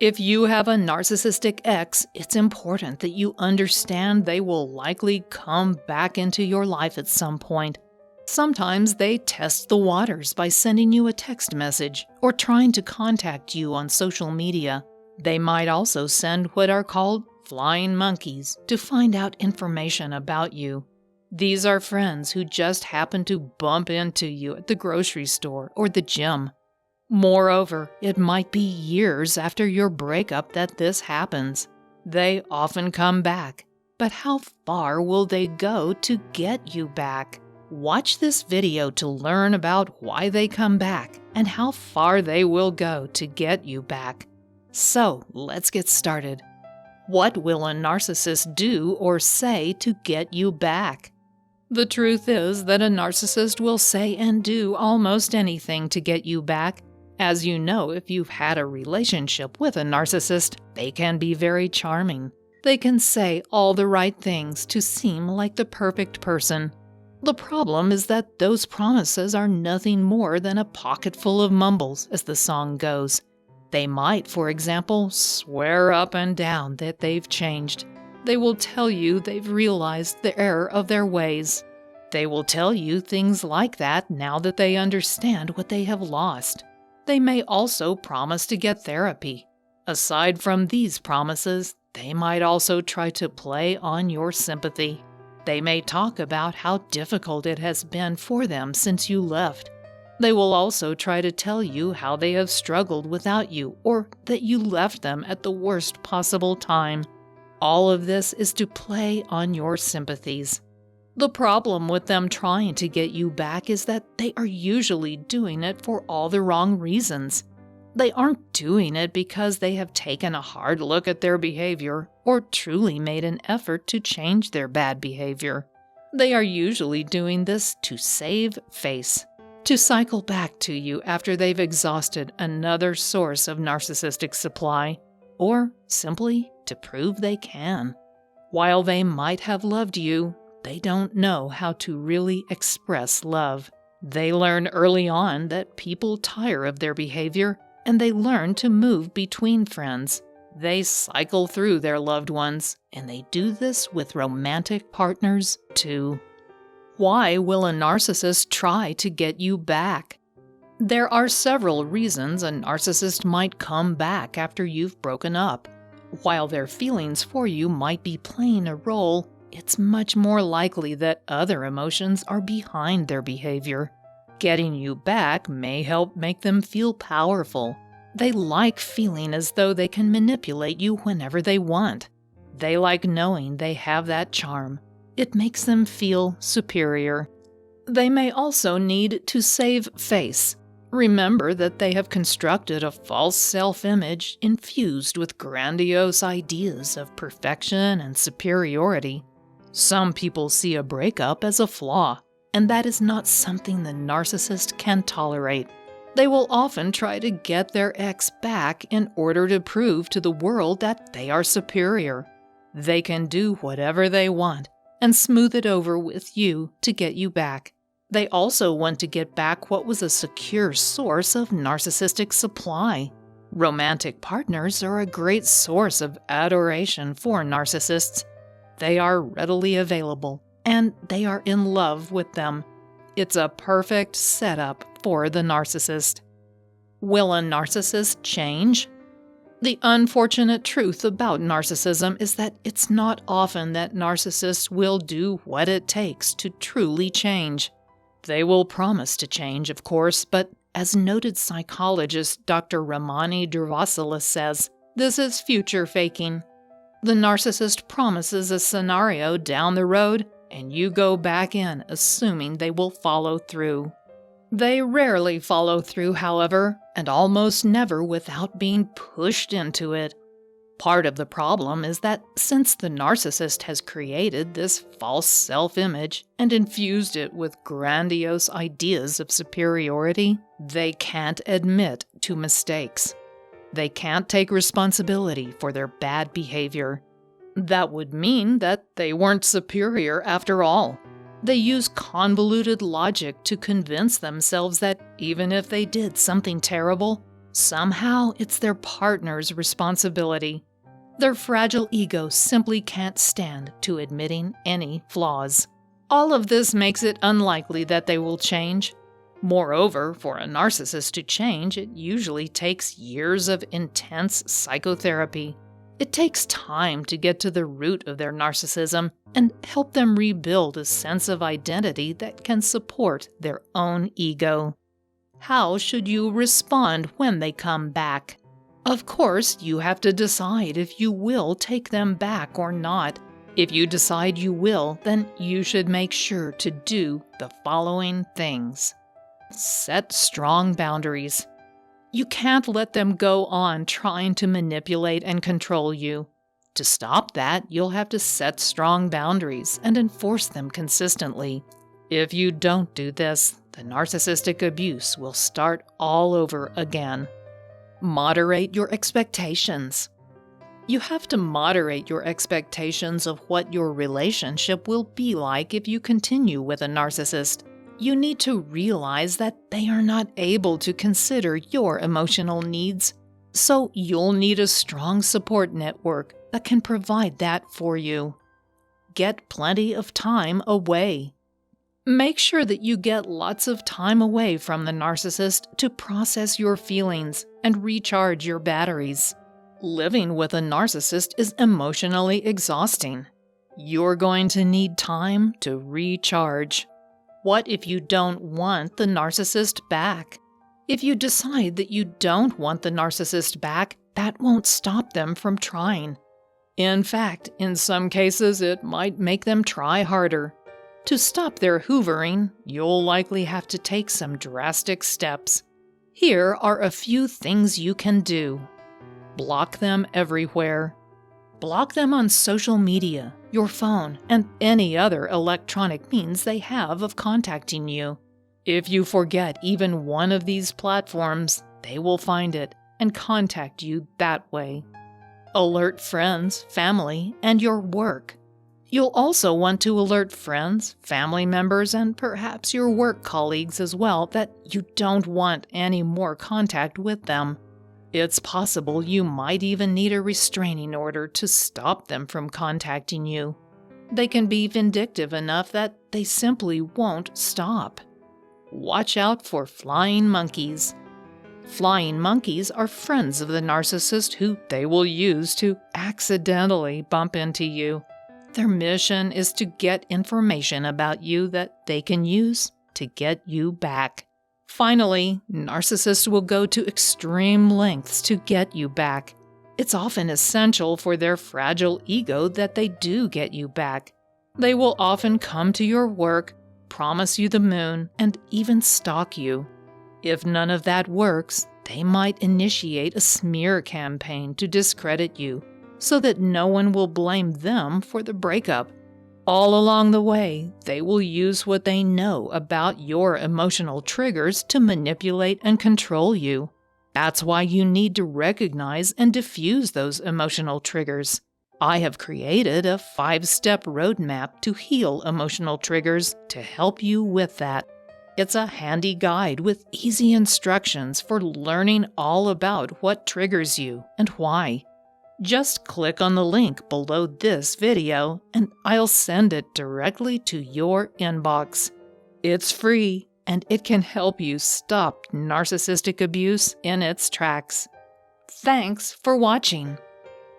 If you have a narcissistic ex, it's important that you understand they will likely come back into your life at some point. Sometimes they test the waters by sending you a text message or trying to contact you on social media. They might also send what are called flying monkeys to find out information about you. These are friends who just happen to bump into you at the grocery store or the gym. Moreover, it might be years after your breakup that this happens. They often come back, but how far will they go to get you back? Watch this video to learn about why they come back and how far they will go to get you back. So, let's get started. What will a narcissist do or say to get you back? The truth is that a narcissist will say and do almost anything to get you back. As you know, if you've had a relationship with a narcissist, they can be very charming. They can say all the right things to seem like the perfect person. The problem is that those promises are nothing more than a pocket full of mumbles, as the song goes. They might, for example, swear up and down that they've changed. They will tell you they've realized the error of their ways. They will tell you things like that now that they understand what they have lost. They may also promise to get therapy. Aside from these promises, they might also try to play on your sympathy. They may talk about how difficult it has been for them since you left. They will also try to tell you how they have struggled without you or that you left them at the worst possible time. All of this is to play on your sympathies. The problem with them trying to get you back is that they are usually doing it for all the wrong reasons. They aren't doing it because they have taken a hard look at their behavior or truly made an effort to change their bad behavior. They are usually doing this to save face, to cycle back to you after they've exhausted another source of narcissistic supply, or simply to prove they can. While they might have loved you, they don't know how to really express love. They learn early on that people tire of their behavior, and they learn to move between friends. They cycle through their loved ones, and they do this with romantic partners too. Why will a narcissist try to get you back? There are several reasons a narcissist might come back after you've broken up. While their feelings for you might be playing a role, it's much more likely that other emotions are behind their behavior. Getting you back may help make them feel powerful. They like feeling as though they can manipulate you whenever they want. They like knowing they have that charm. It makes them feel superior. They may also need to save face. Remember that they have constructed a false self-image infused with grandiose ideas of perfection and superiority. Some people see a breakup as a flaw, and that is not something the narcissist can tolerate. They will often try to get their ex back in order to prove to the world that they are superior. They can do whatever they want and smooth it over with you to get you back. They also want to get back what was a secure source of narcissistic supply. Romantic partners are a great source of adoration for narcissists. They are readily available, and they are in love with them. It's a perfect setup for the narcissist. Will a narcissist change? The unfortunate truth about narcissism is that it's not often that narcissists will do what it takes to truly change. They will promise to change, of course, but as noted psychologist Dr. Ramani Durvasula says, this is future faking. The narcissist promises a scenario down the road, and you go back in assuming they will follow through. They rarely follow through, however, and almost never without being pushed into it. Part of the problem is that since the narcissist has created this false self-image and infused it with grandiose ideas of superiority, they can't admit to mistakes. They can't take responsibility for their bad behavior. That would mean that they weren't superior after all. They use convoluted logic to convince themselves that even if they did something terrible, Somehow, it's their partner's responsibility. Their fragile ego simply can't stand to admitting any flaws. All of this makes it unlikely that they will change. Moreover, for a narcissist to change, it usually takes years of intense psychotherapy. It takes time to get to the root of their narcissism and help them rebuild a sense of identity that can support their own ego. How should you respond when they come back? Of course, you have to decide if you will take them back or not. If you decide you will, then you should make sure to do the following things. Set strong boundaries. You can't let them go on trying to manipulate and control you. To stop that, you'll have to set strong boundaries and enforce them consistently. If you don't do this, the narcissistic abuse will start all over again. Moderate your expectations. You have to moderate your expectations of what your relationship will be like if you continue with a narcissist. You need to realize that they are not able to consider your emotional needs, so you'll need a strong support network that can provide that for you. Get plenty of time away. Make sure that you get lots of time away from the narcissist to process your feelings and recharge your batteries. Living with a narcissist is emotionally exhausting. You're going to need time to recharge. What if you don't want the narcissist back? If you decide that you don't want the narcissist back, that won't stop them from trying. In fact, in some cases, it might make them try harder. To stop their hoovering, you'll likely have to take some drastic steps. Here are a few things you can do. Block them everywhere. Block them on social media, your phone, and any other electronic means they have of contacting you. If you forget even one of these platforms, they will find it and contact you that way. Alert friends, family, and your work. You'll also want to alert friends, family members, and perhaps your work colleagues as well that you don't want any more contact with them. It's possible you might even need a restraining order to stop them from contacting you. They can be vindictive enough that they simply won't stop. Watch out for flying monkeys. Flying monkeys are friends of the narcissist who they will use to accidentally bump into you. Their mission is to get information about you that they can use to get you back. Finally, narcissists will go to extreme lengths to get you back. It's often essential for their fragile ego that they do get you back. They will often come to your work, promise you the moon, and even stalk you. If none of that works, they might initiate a smear campaign to discredit you, so that no one will blame them for the breakup. All along the way, they will use what they know about your emotional triggers to manipulate and control you. That's why you need to recognize and diffuse those emotional triggers. I have created a 5-step roadmap to heal emotional triggers to help you with that. It's a handy guide with easy instructions for learning all about what triggers you and why. Just click on the link below this video and I'll send it directly to your inbox. It's free and it can help you stop narcissistic abuse in its tracks. Thanks for watching.